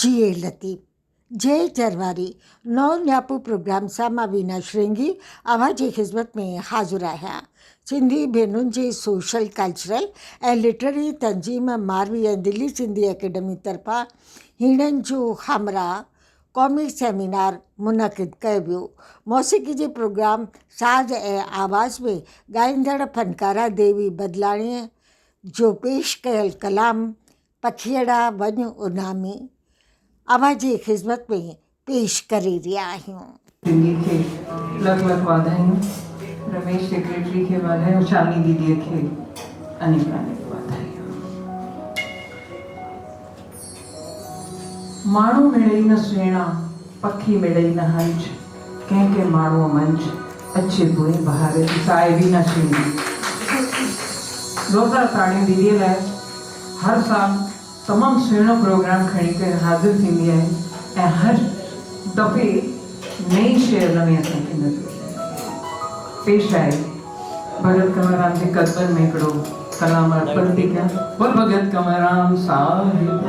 જીએ લતીફ जय चरवारी नौ न्यापू प्रोग्राम सां वीना श्रृंगी आवाज़ जी ख़िदमत में हाज़िर आहियां। सिंधी भेनुनि जी सोशल कल्चरल ऐं लिटरेरी तंजीम मारवी ऐं दिल्ली सिंधी एकेडमी तरफ़ां हीणनि जो हमरा क़ौमी सेमिनार मुनक़िद कयो वियो। मौसीक़ी जे प्रोग्राम साज़ ऐं आवाज़ में ॻाईंदड़ फ़नकारा देवी बदलाणीअ जो पेश कयल कलाम पखियड़ा वञ उनामी आवाज़ जी ख़िदमत में पेश करे रहिया आहियूं। सिंधी खे लख लख वाधायूं, रमेश सेक्रेटरी खे वाधायूं, शालिनी दीदीअ खे अनेक अनेक वाधायूं। माण्हू मिड़ई न सुहिणा, पखी मिड़ई न हंज, कंहिं माण्हूअ मंझ अचे बुरी बहार जी साए बि न छींदी। रोज़ा ताणियूं दीदीअ लाइ हर साल तमामु सुहिणो प्रोग्राम खणी करे हाज़िर थींदी आहे ऐं हर दफ़े नई शइ हुन में असांखे नज़र पेश आहे। भगत कंवरराम जे कदमनि में हिकिड़ो कलाम अर्पण थी कयां। बोल भगत कंवरराम साहिब।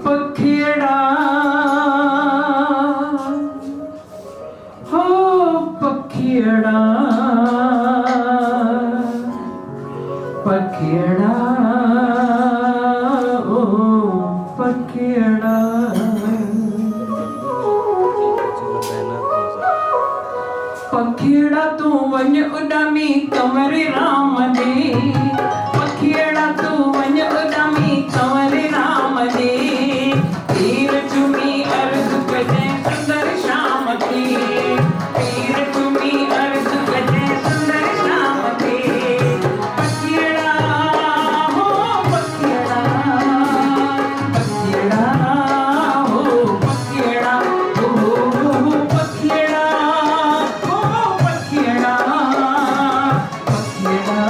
पखियड़ा हो पखियड़ा पखियड़ा ओ पखियड़ा पखियड़ा तू वञ उॾामी कंवर राम दे। पखियड़ा तू वञ उॾामी कंवर राम दे। तीर चुमी अर्ज़ कजैं सुंदर शाम खे। तीर चुमी अर्ज़ कजैं सुंदर शाम खे। पखियड़ा हो पखियड़ा पखियड़ा हो पखियड़ा हो पखियड़ा हो पखियड़ा पखियड़ा।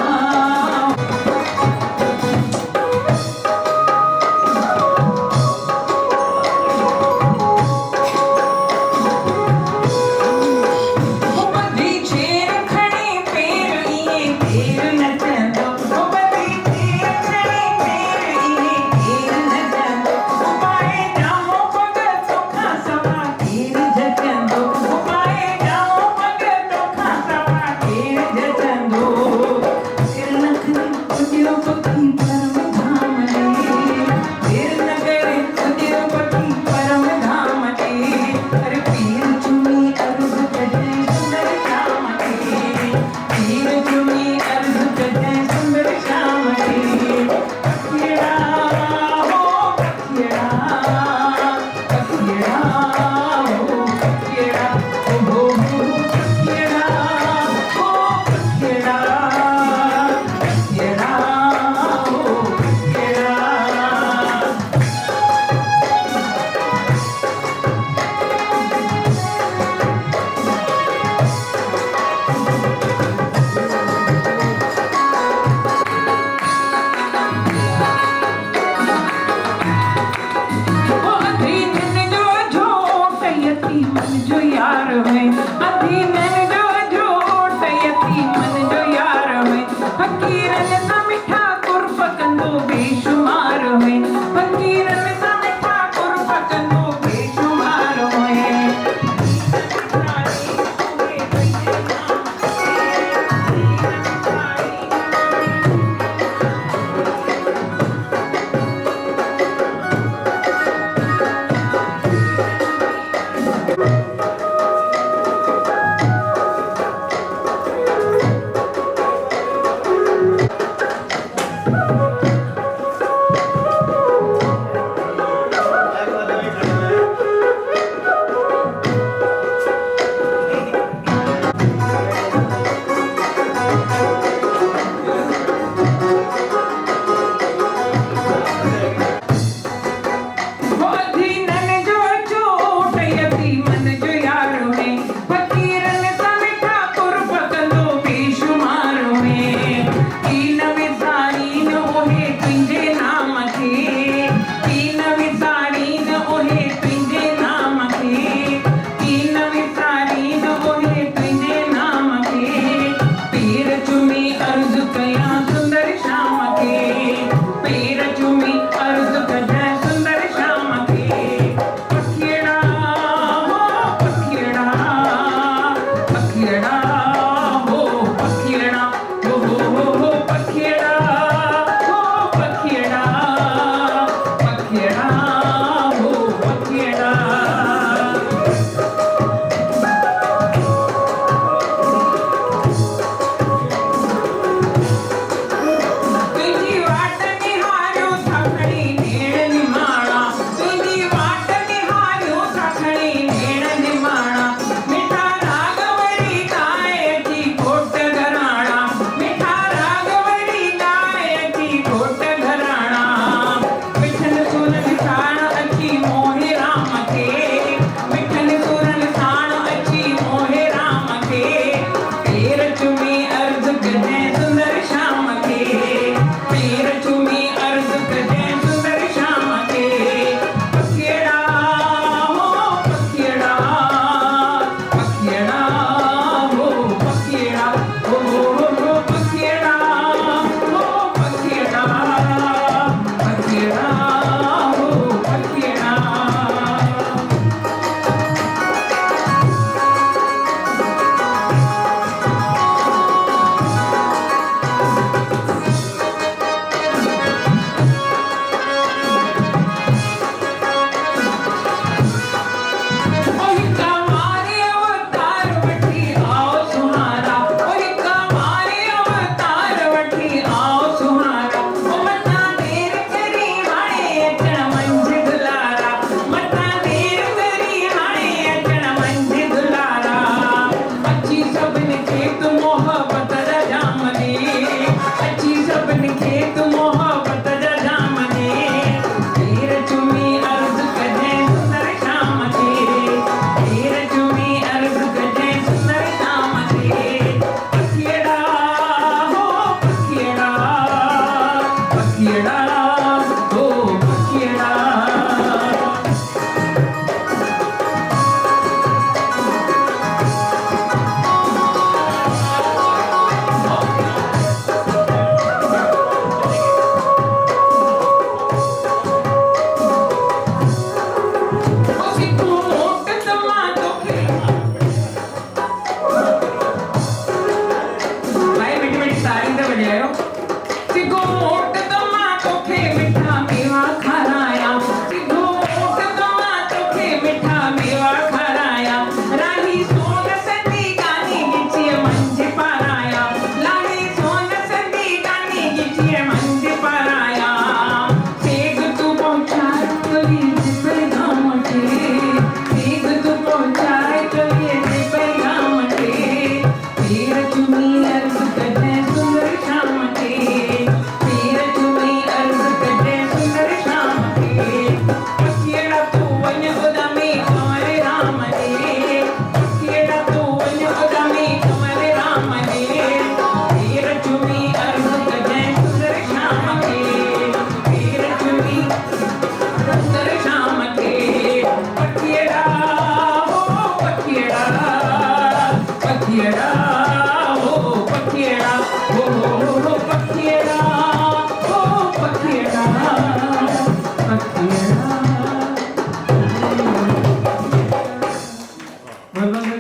भलो